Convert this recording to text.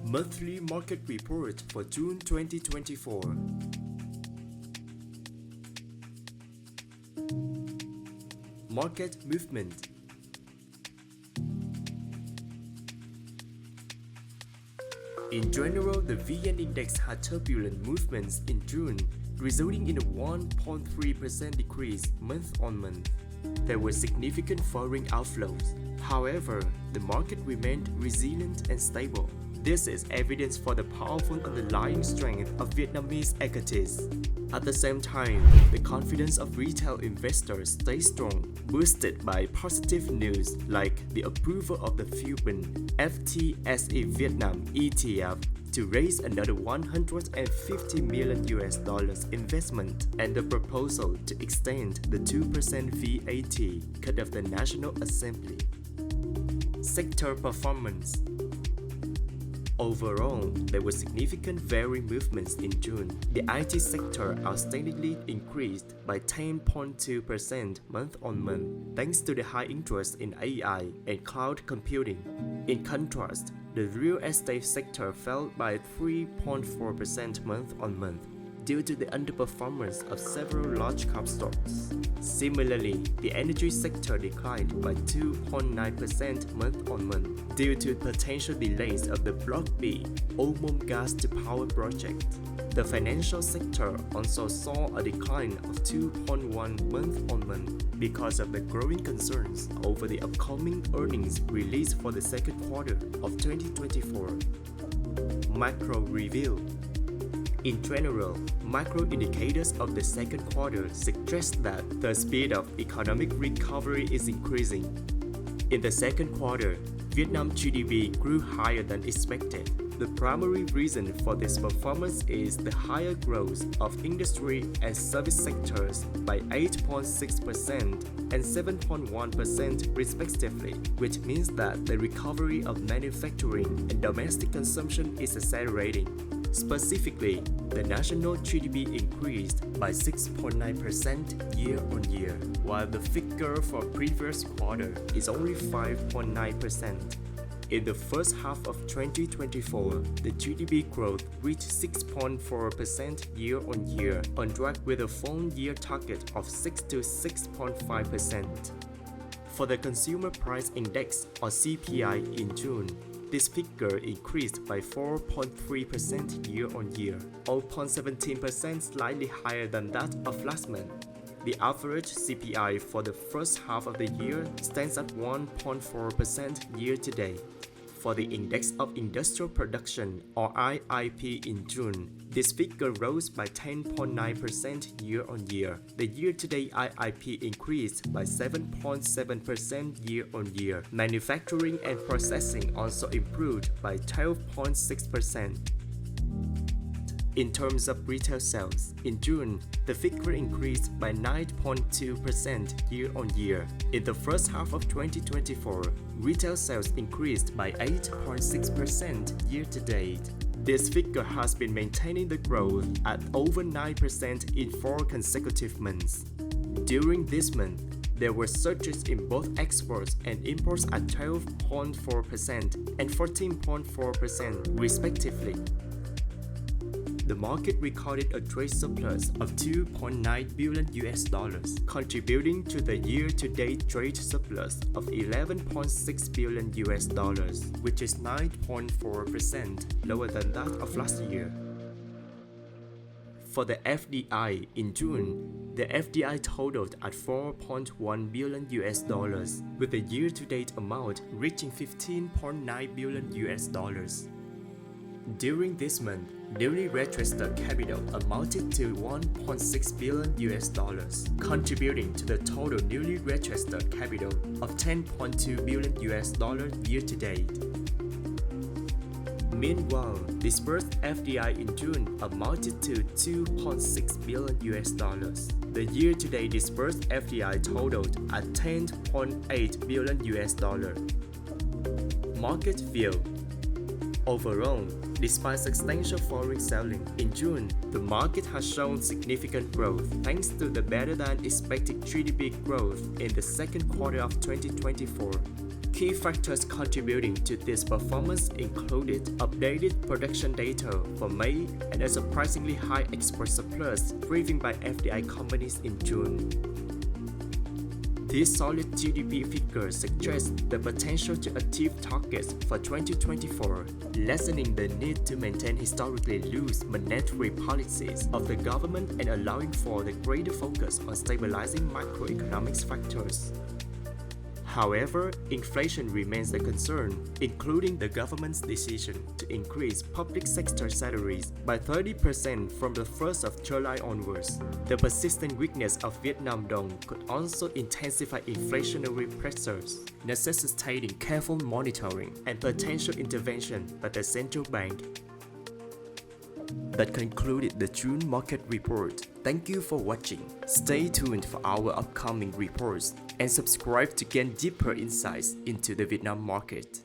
Monthly Market Report for June 2024. Market Movement. In general, the VN Index had turbulent movements in June, resulting in a 1.3% decrease month-on-month. There were significant foreign outflows. However, the market remained resilient and stable. This is evidence for the powerful underlying strength of Vietnamese equities. At the same time, the confidence of retail investors stays strong, boosted by positive news like the approval of the Philippine FTSE Vietnam ETF to raise another $150 million investment and the proposal to extend the 2% VAT cut of the National Assembly. Sector performance. Overall, there were significant varying movements in June. The IT sector outstandingly increased by 10.2% month-on-month thanks to the high interest in AI and cloud computing. In contrast, the real estate sector fell by 3.4% month-on-month due to the underperformance of several large-cap stocks. Similarly, the energy sector declined by 2.9% month-on-month due to potential delays of the Block B Ô Môn Gas to Power project. The financial sector also saw a decline of 2.1% month-on-month because of the growing concerns over the upcoming earnings release for the second quarter of 2024. Macro Review. In general, macro indicators of the second quarter suggest that the speed of economic recovery is increasing. In the second quarter, Vietnam GDP grew higher than expected. The primary reason for this performance is the higher growth of industry and service sectors by 8.6% and 7.1% respectively, which means that the recovery of manufacturing and domestic consumption is accelerating. Specifically, the national GDP increased by 6.9% year-on-year, while the figure for previous quarter is only 5.9%. In the first half of 2024, the GDP growth reached 6.4% year-on-year, on track with a full-year target of 6 to 6.5%. For the Consumer Price Index, or CPI, in June, this figure increased by 4.3% year-on-year, 0.17% slightly higher than that of last month. The average CPI for the first half of the year stands at 1.4% year-to-date. For the Index of Industrial Production, or IIP, in June, this figure rose by 10.9% year-on-year. The year-to-date IIP increased by 7.7% year-on-year. Manufacturing and processing also improved by 12.6%. In terms of retail sales, in June, the figure increased by 9.2% year-on-year. In the first half of 2024, retail sales increased by 8.6% year-to-date. This figure has been maintaining the growth at over 9% in 4 consecutive months. During this month, there were surges in both exports and imports at 12.4% and 14.4% respectively. The market recorded a trade surplus of $2.9 billion, contributing to the year-to-date trade surplus of $11.6 billion, which is 9.4% lower than that of last year. For the FDI in June, the FDI totaled at $4.1 billion, with the year-to-date amount reaching $15.9 billion. During this month, newly registered capital amounted to $1.6 billion, contributing to the total newly registered capital of $10.2 billion year-to-date. Meanwhile, disbursed FDI in June amounted to $2.6 billion. The year-to-date disbursed FDI totaled at $10.8 billion. Market view. Overall, despite substantial foreign selling, in June, the market has shown significant growth thanks to the better-than-expected GDP growth in the second quarter of 2024. Key factors contributing to this performance included updated production data for May and a surprisingly high export surplus driven by FDI companies in June. These solid GDP figures suggest the potential to achieve targets for 2024, lessening the need to maintain historically loose monetary policies of the government and allowing for the greater focus on stabilizing macroeconomic factors. However, inflation remains a concern, including the government's decision to increase public sector salaries by 30% from the 1st of July onwards. The persistent weakness of Vietnam dong could also intensify inflationary pressures, necessitating careful monitoring and potential intervention by the central bank. That concluded the June market report. Thank you for watching. Stay tuned for our upcoming reports and subscribe to gain deeper insights into the Vietnam market.